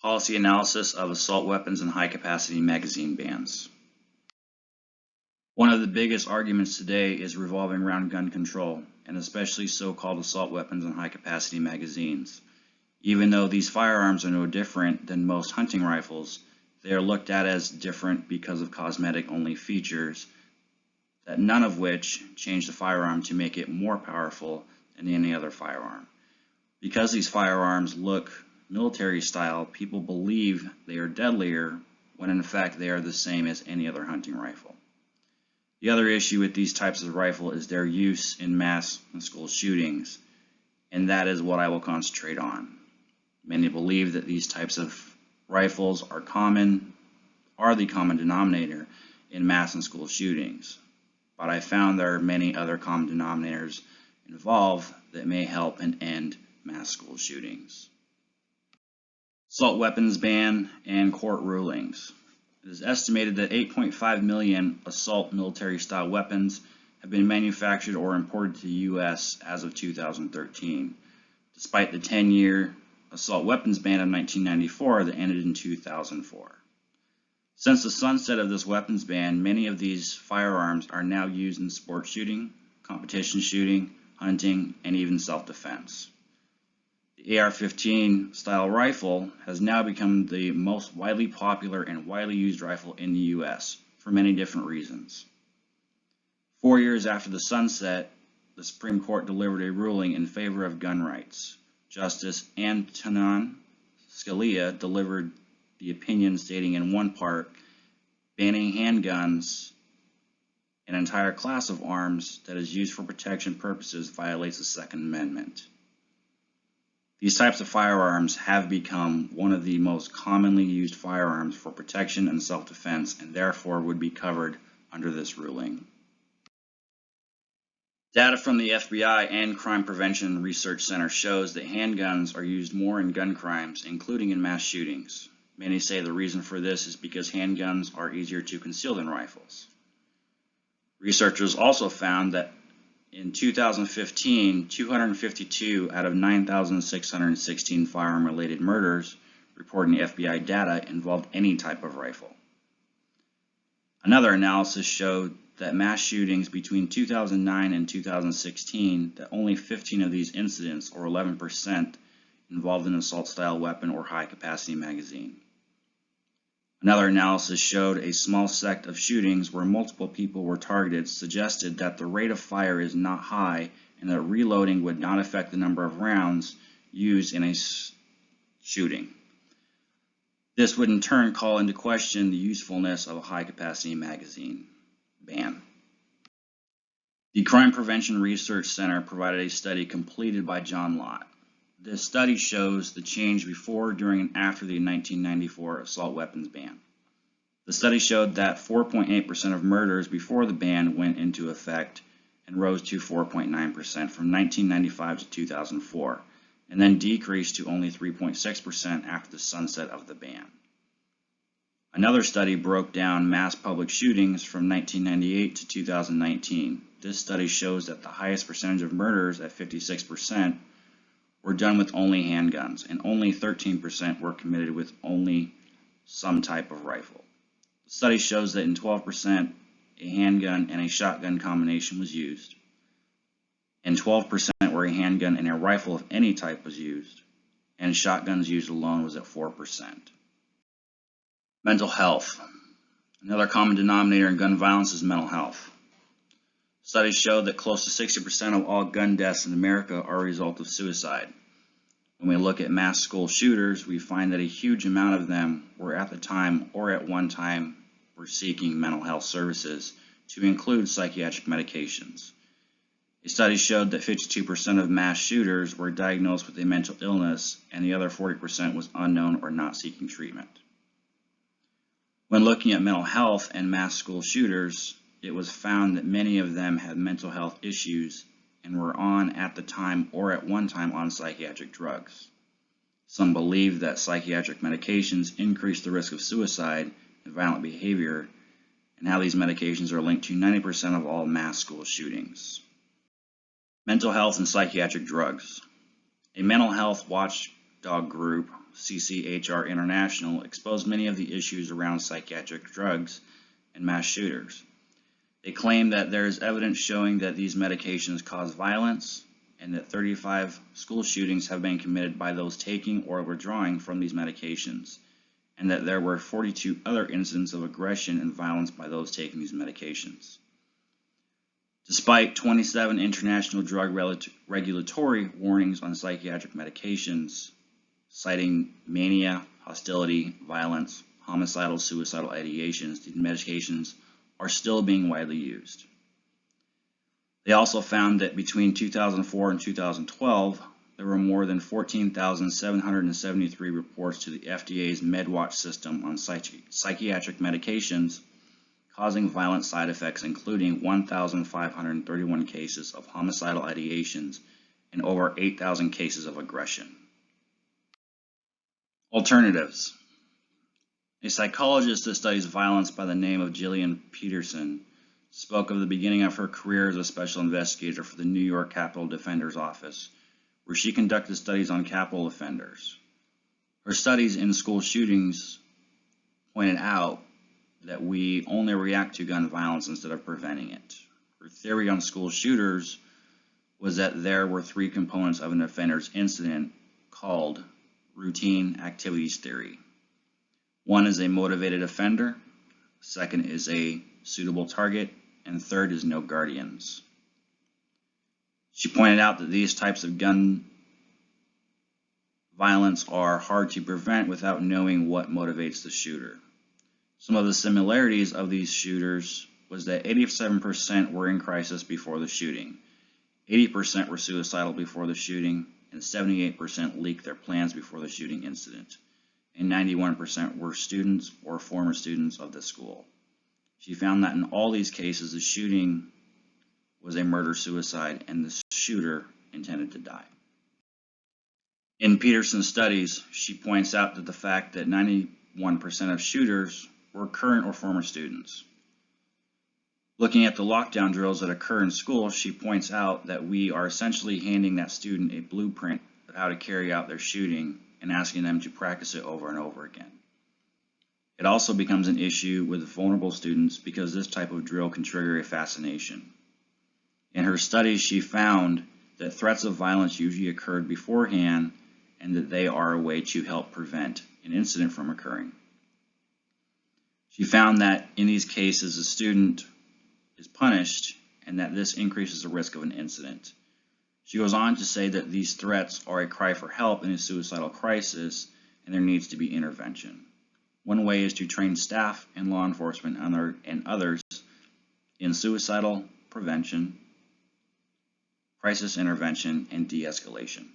Policy analysis of assault weapons and high-capacity magazine bans. One of the biggest arguments today is revolving around gun control, and especially so-called assault weapons and high-capacity magazines. Even though these firearms are no different than most hunting rifles, they are looked at as different because of cosmetic-only features, that none of which change the firearm to make it more powerful than any other firearm. Because these firearms look military style, people believe they are deadlier when in fact they are the same as any other hunting rifle. The other issue with these types of rifle is their use in mass and school shootings, and that is what I will concentrate on. Many believe that these types of rifles are the common denominator in mass and school shootings, but I found there are many other common denominators involved that may help and end mass school shootings. Assault weapons ban and court rulings. It is estimated that 8.5 million assault military-style weapons have been manufactured or imported to the U.S. as of 2013, despite the 10-year assault weapons ban of 1994 that ended in 2004. Since the sunset of this weapons ban, many of these firearms are now used in sports shooting, competition shooting, hunting, and even self-defense. The AR-15 style rifle has now become the most widely popular and widely used rifle in the U.S. for many different reasons. 4 years after the sunset, the Supreme Court delivered a ruling in favor of gun rights. Justice Antonin Scalia delivered the opinion stating in one part, banning handguns, an entire class of arms that is used for protection purposes, violates the Second Amendment. These types of firearms have become one of the most commonly used firearms for protection and self-defense, and therefore would be covered under this ruling. Data from the FBI and Crime Prevention Research Center shows that handguns are used more in gun crimes, including in mass shootings. Many say the reason for this is because handguns are easier to conceal than rifles. Researchers also found that in 2015, 252 out of 9,616 firearm-related murders reported in FBI data involved any type of rifle. Another analysis showed that mass shootings between 2009 and 2016, that only 15 of these incidents, or 11%, involved an assault-style weapon or high-capacity magazine. Another analysis showed a small sect of shootings where multiple people were targeted suggested that the rate of fire is not high and that reloading would not affect the number of rounds used in a shooting. This would in turn call into question the usefulness of a high-capacity magazine ban. The Crime Prevention Research Center provided a study completed by John Lott. This study shows the change before, during, and after the 1994 assault weapons ban. The study showed that 4.8% of murders before the ban went into effect and rose to 4.9% from 1995 to 2004, and then decreased to only 3.6% after the sunset of the ban. Another study broke down mass public shootings from 1998 to 2019. This study shows that the highest percentage of murders, at 56%, were done with only handguns, and only 13% were committed with only some type of rifle. The study shows that in 12%, a handgun and a shotgun combination was used, and 12% where a handgun and a rifle of any type was used, and shotguns used alone was at 4%. Mental health. Another common denominator in gun violence is mental health. Studies show that close to 60% of all gun deaths in America are a result of suicide. When we look at mass school shooters, we find that a huge amount of them were at the time or at one time were seeking mental health services, to include psychiatric medications. A study showed that 52% of mass shooters were diagnosed with a mental illness, and the other 40% was unknown or not seeking treatment. When looking at mental health and mass school shooters, it was found that many of them had mental health issues and were on at the time or at one time on psychiatric drugs. Some believe that psychiatric medications increase the risk of suicide and violent behavior, and how these medications are linked to 90% of all mass school shootings. Mental health and psychiatric drugs. A mental health watch Watchdog Group, CCHR International, exposed many of the issues around psychiatric drugs and mass shooters. They claim that there is evidence showing that these medications cause violence and that 35 school shootings have been committed by those taking or withdrawing from these medications, and that there were 42 other incidents of aggression and violence by those taking these medications. Despite 27 international drug regulatory warnings on psychiatric medications, citing mania, hostility, violence, homicidal, suicidal ideations, these medications are still being widely used. They also found that between 2004 and 2012, there were more than 14,773 reports to the FDA's MedWatch system on psychiatric medications causing violent side effects, including 1,531 cases of homicidal ideations and over 8,000 cases of aggression. Alternatives. A psychologist that studies violence by the name of Gillian Peterson spoke of the beginning of her career as a special investigator for the New York Capitol Defender's Office, where she conducted studies on capital offenders. Her studies in school shootings pointed out that we only react to gun violence instead of preventing it. Her theory on school shooters was that there were three components of an offender's incident called routine activities theory. One is a motivated offender, second is a suitable target, and third is no guardians. She pointed out that these types of gun violence are hard to prevent without knowing what motivates the shooter. Some of the similarities of these shooters was that 87% were in crisis before the shooting, 80% were suicidal before the shooting, and 78% leaked their plans before the shooting incident, and 91% were students or former students of the school. She found that in all these cases, the shooting was a murder-suicide and the shooter intended to die. In Peterson's studies, she points out that the fact that 91% of shooters were current or former students. Looking at the lockdown drills that occur in school, she points out that we are essentially handing that student a blueprint of how to carry out their shooting and asking them to practice it over and over again. It also becomes an issue with vulnerable students because this type of drill can trigger a fascination. In her studies, she found that threats of violence usually occurred beforehand and that they are a way to help prevent an incident from occurring. She found that in these cases, the student is punished and that this increases the risk of an incident. She goes on to say that these threats are a cry for help in a suicidal crisis and there needs to be intervention. One way is to train staff and law enforcement and others in suicidal prevention, crisis intervention, and de-escalation.